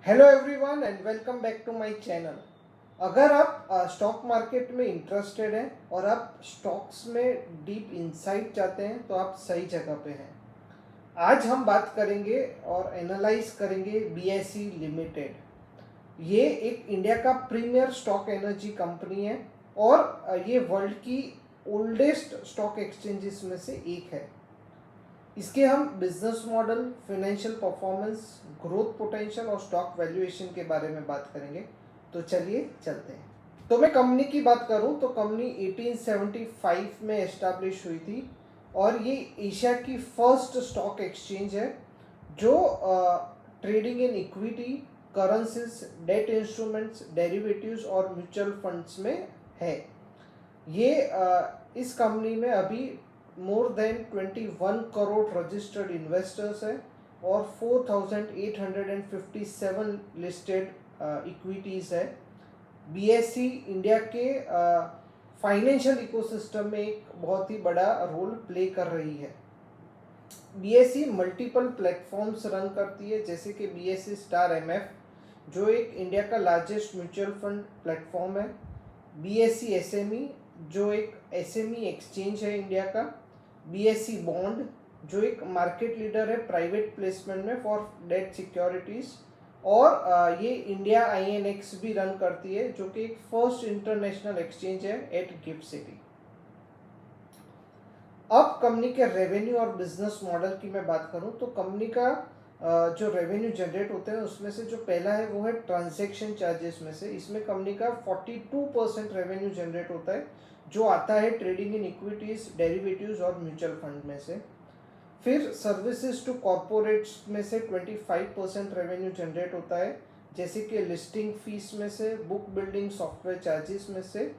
Hello everyone and welcome back to my channel. अगर आप stock market में interested हैं और आप स्टॉक्स में डीप इंसाइट चाहते हैं तो आप सही जगह पे हैं। आज हम बात करेंगे और एनालाइज करेंगे बीएसई लिमिटेड। ये एक इंडिया का प्रीमियर स्टॉक एनर्जी कंपनी है और ये वर्ल्ड की ओल्डेस्ट स्टॉक एक्सचेंजेस में से एक है। इसके हम business model, financial performance, growth potential और स्टॉक वैल्यूएशन के बारे में बात करेंगे। तो चलिए चलते हैं। तो मैं कंपनी की बात करूं तो कंपनी 1875 में एस्टैब्लिश हुई थी और ये एशिया की फर्स्ट स्टॉक एक्सचेंज है जो trading in equity, currencies, debt instruments, derivatives और म्यूचुअल फंड्स में है। ये इस कंपनी में अभी more than 21 crore registered investors है और 4857 लिस्टेड इक्विटीज़ है। बीएसई इंडिया के फाइनेंशियल इकोसिस्टम में एक बहुत ही बड़ा रोल प्ले कर रही है। बीएसई मल्टीपल प्लेटफॉर्म्स रन करती है, जैसे कि बीएसई स्टार एमएफ जो एक इंडिया का लार्जेस्ट म्यूचुअल फंड प्लेटफॉर्म है, बीएसई एसएमई जो एक एसएमई एक्सचेंज है इंडिया का, बीएसई बॉन्ड जो एक मार्केट लीडर है प्राइवेट प्लेसमेंट में फॉर डेट सिक्योरिटीज, और ये इंडिया आईएनएक्स भी रन करती है जो कि एक फर्स्ट इंटरनेशनल एक्सचेंज है एट गिफ्ट सिटी। अब कंपनी के रेवेन्यू और बिजनेस मॉडल की मैं बात करूं तो कंपनी का जो रेवेन्यू जनरेट होते हैं उसमें से जो पहला है वो है ट्रांजैक्शन चार्जेस में से। इसमें कंपनी का 42% रेवेन्यू जनरेट होता है जो आता है ट्रेडिंग इन इक्विटीज, डेरिवेटिव्स और म्यूचुअल फंड में से। फिर सर्विसेज टू कॉरपोरेट्स में से 25% रेवेन्यू जनरेट होता है, जैसे कि लिस्टिंग फीस में से, बुक बिल्डिंग सॉफ्टवेयर चार्जेस में से।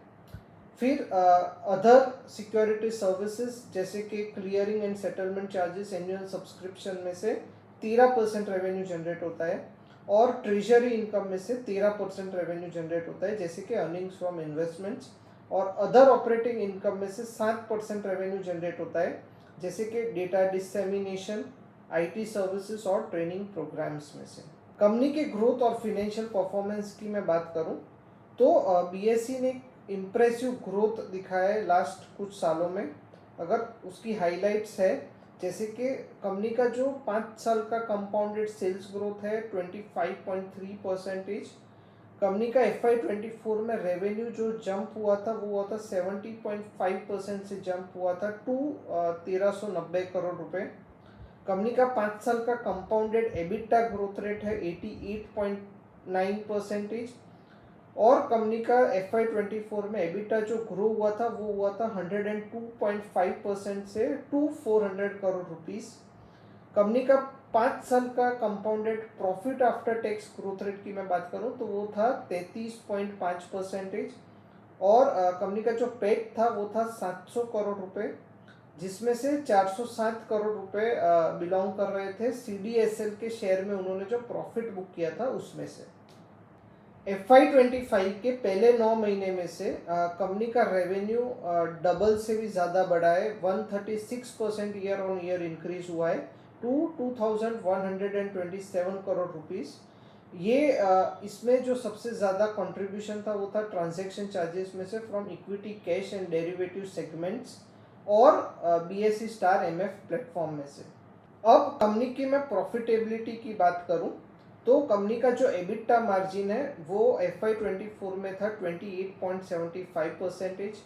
फिर अदर सिक्योरिटी सर्विसेज जैसे कि clearing and settlement charges, annual subscription में से 13% रेवेन्यू जनरेट होता है, और ट्रेजरी इनकम में से 13% रेवेन्यू जनरेट होता है, जैसे कि अर्निंग्स फ्रॉम इन्वेस्टमेंट्स। और अदर ऑपरेटिंग इनकम में से 7% रेवेन्यू जनरेट होता है, जैसे कि डेटा डिसेमिनेशन, आईटी सर्विसेज और ट्रेनिंग प्रोग्राम्स में से। कंपनी के ग्रोथ और फिनेंशियल परफॉर्मेंस की मैं बात करूं तो बीएसई ने इम्प्रेसिव ग्रोथ दिखाया है लास्ट कुछ सालों में। अगर उसकी हाइलाइट्स है, जैसे कि कंपनी का जो 5 साल का कंपाउंडेड सेल्स ग्रोथ है 25.3%। कंपनी का FY24 में रेवेन्यू जो जंप हुआ था वो हुआ था 70.5% से जंप हुआ था टू 1390 करोड़ रुपए। कंपनी का 5 साल का कंपाउंडेड एबिटा ग्रोथ रेट है 88.9%। और कंपनी का FY24 में एबिटा जो ग्रो हुआ था वो हुआ था 102.5% से टू 400 करोड़ रुपीस। कंपनी का 5 साल का compounded profit after tax growth rate की मैं बात करूं तो वो था 33.5%। और कंपनी का जो पेट था वो था 700 करोड़ रुपए, जिसमें से 407 करोड़ रुपए बिलोंग कर रहे थे CDSL के शेयर में उन्होंने जो प्रॉफिट बुक किया था उसमें से। FY25 के पहले 9 महीने में से कंपनी का रेवेन्यू डबल से भी ज़्यादा बढ़ा है, 136% ईयर ऑन ईयर इंक्रीज हुआ है टू 2127 करोड़ रुपीस। ये इसमें जो सबसे ज़्यादा कंट्रीब्यूशन था वो था ट्रांजैक्शन चार्जेस में से from equity, cash and derivative segments और BSE स्टार एमएफ प्लेटफॉर्म में से। अब कंपनी की मैं प्रॉफिटेबिलिटी की बात करूं तो कंपनी का जो एबिटा मार्जिन है वो FY24 में था 28.75%।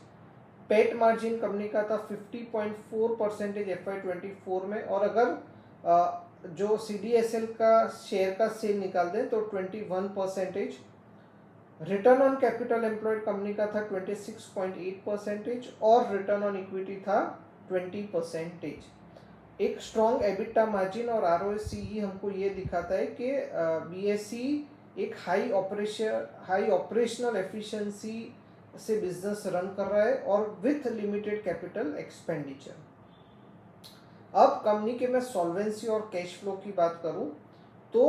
पेट मार्जिन कंपनी का था 50.4% FY24 में। और अगर जो CDSL का शेयर का सेल निकाल दें तो 21%। Return on capital employed company का था 26.8% और रिटर्न ऑन इक्विटी था 20%। एक स्ट्रॉन्ग एबिटा मार्जिन और ROCE हमको ये दिखाता है कि BSE एक हाई ऑपरेशनल एफिशिएंसी से बिजनेस रन कर रहा है और विथ लिमिटेड कैपिटल एक्सपेंडिचर। अब कंपनी के मैं सॉल्वेंसी और कैश फ्लो की बात करूं तो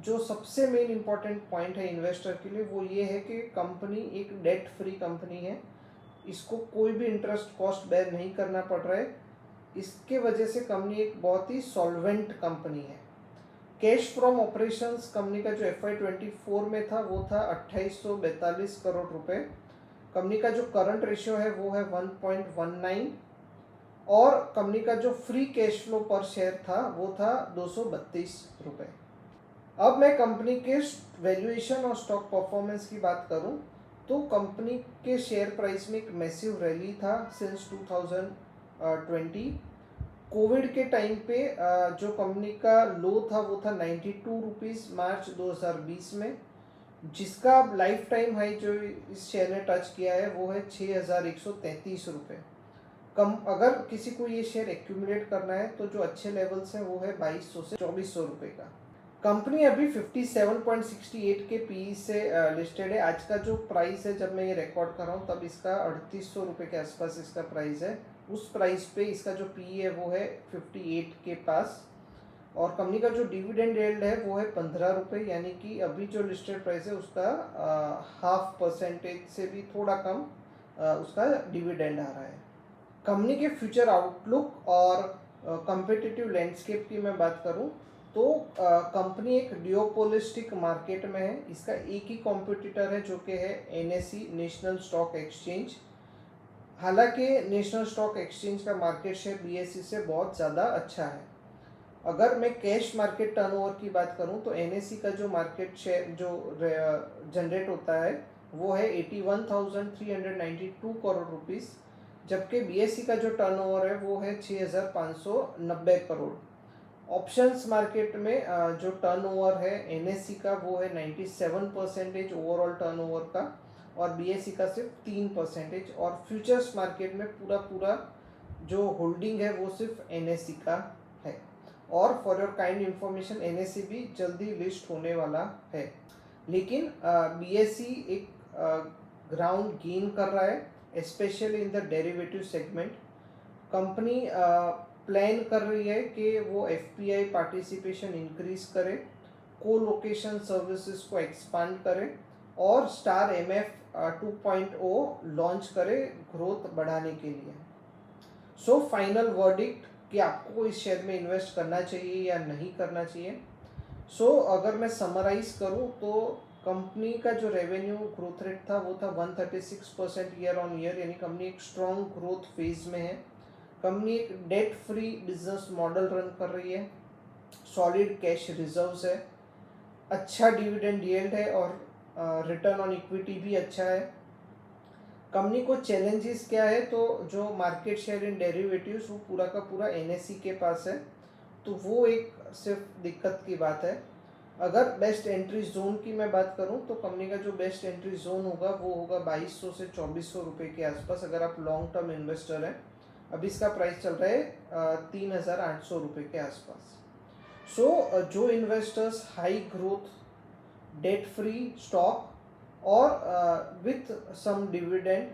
जो सबसे मेन इंपॉर्टेंट पॉइंट है इन्वेस्टर के लिए वो ये है कि कंपनी एक डेट फ्री कंपनी है, इसको कोई भी इंटरेस्ट कॉस्ट बेयर नहीं करना पड़ रहा है। इसके वजह से कंपनी एक बहुत ही सॉल्वेंट कंपनी है। कैश फ्रॉम ऑपरेशंस कंपनी का जो FY24 में था वो था 2842 करोड़ रुपए। कंपनी का जो करंट रेशियो है वो है 1.19 और कंपनी का जो फ्री कैश फ्लो पर शेयर था वो था 232 रुपये। अब मैं कंपनी के वैल्यूएशन और स्टॉक परफॉर्मेंस की बात करूं तो कंपनी के शेयर प्राइस में एक मैसिव रैली था सिंस 2020। कोविड के टाइम पे जो कंपनी का लो था वो था 92 रुपीज़ मार्च 2020 में, जिसका लाइफ टाइम हाई जो इस शेयर ने टच किया है वो है 6133 रुपये। अगर किसी को ये शेयर एक्यूमुलेट करना है तो जो अच्छे लेवल्स हैं वो है 2200 से 2400 रुपये का। कंपनी अभी 57.68 के पी से लिस्टेड है। आज का जो प्राइस है जब मैं ये रिकॉर्ड कर रहा हूँ तब इसका 3800 रुपये के आसपास इसका प्राइस है। उस प्राइस पे इसका जो पी है वो है 58 के पास और कंपनी का जो डिविडेंड यील्ड है वो है 15 रुपये, यानी कि अभी जो लिस्टेड प्राइस है उसका 0.5% से भी थोड़ा कम उसका डिविडेंड आ रहा है। कंपनी के फ्यूचर आउटलुक और कम्पिटिटिव लैंडस्केप की मैं बात करूं तो कंपनी एक डियोपोलिस्टिक मार्केट में है। इसका एक ही कॉम्पिटिटर है जो कि है NSE, नेशनल स्टॉक एक्सचेंज। हालांकि नेशनल स्टॉक एक्सचेंज का मार्केट शेयर BSE से बहुत ज़्यादा अच्छा है। अगर मैं कैश मार्केट टर्नओवर की बात करूं तो NSE का जो मार्केट शेयर जो जनरेट होता है वो है 81,392 करोड़ रुपीज़, जबकि BSE का जो टर्नओवर है वो है 6,590 करोड़। ऑप्शंस मार्केट में जो टर्नओवर है NSE का वो है 97% ओवरऑल टर्नओवर का और BSE का सिर्फ 3%। और फ्यूचर्स मार्केट में पूरा जो होल्डिंग है वो सिर्फ NSE का है। और for your kind information NSE भी जल्दी लिस्ट होने वाला है, लेकिन BSE एक ग्राउंड गेन कर रहा है specially in the derivative segment. Company plan कर रही है कि वो FPI पार्टिसिपेशन इंक्रीज करे, को लोकेशन सर्विसेज को एक्सपांड करे और स्टार MF 2.0 लॉन्च करे ग्रोथ बढ़ाने के लिए। सो फाइनल वर्डिक्ट कि आपको इस शेयर में इन्वेस्ट करना चाहिए या नहीं करना चाहिए। अगर मैं समराइज करूं तो कंपनी का जो रेवेन्यू ग्रोथ रेट था वो था 136% ईयर ऑन ईयर, यानी कंपनी एक स्ट्रॉन्ग ग्रोथ फेज में है। कंपनी एक debt free business model run कर रही है, सॉलिड कैश रिजर्व्स है, अच्छा डिविडेंड यील्ड है और रिटर्न ऑन इक्विटी भी अच्छा है। कंपनी को चैलेंजेस क्या है तो जो मार्केट शेयर इन डेरिवेटिव्स वो पूरा का पूरा NSE के पास है, तो वो एक सिर्फ दिक्कत की बात है। अगर बेस्ट एंट्री जोन की मैं बात करूं तो कंपनी का जो बेस्ट एंट्री जोन होगा वो होगा 2200 से 2400 रुपये के आसपास, अगर आप लॉन्ग टर्म इन्वेस्टर हैं। अभी इसका प्राइस चल रहा है 3800 रुपये के आसपास। जो investors high growth debt free stock और विथ सम डिविडेंड,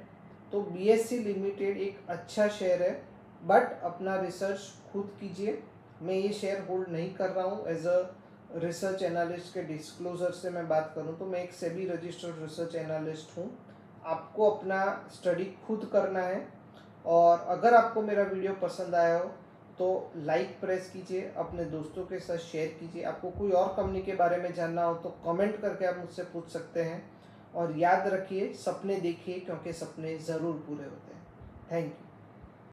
तो BSE लिमिटेड एक अच्छा शेयर है, बट अपना रिसर्च खुद कीजिए। मैं ये शेयर होल्ड नहीं कर रहा हूँ। एज अ रिसर्च एनालिस्ट के डिस्क्लोजर से मैं बात करूँ तो मैं एक सेबी रजिस्टर्ड रिसर्च एनालिस्ट हूँ। आपको अपना स्टडी खुद करना है और अगर आपको मेरा वीडियो पसंद आया हो तो लाइक प्रेस कीजिए, अपने दोस्तों के साथ शेयर कीजिए। आपको कोई और कंपनी के बारे में जानना हो तो कमेंट करके आप मुझसे पूछ सकते हैं। और याद रखिए, सपने देखिए क्योंकि सपने ज़रूर पूरे होते हैं। Thank you.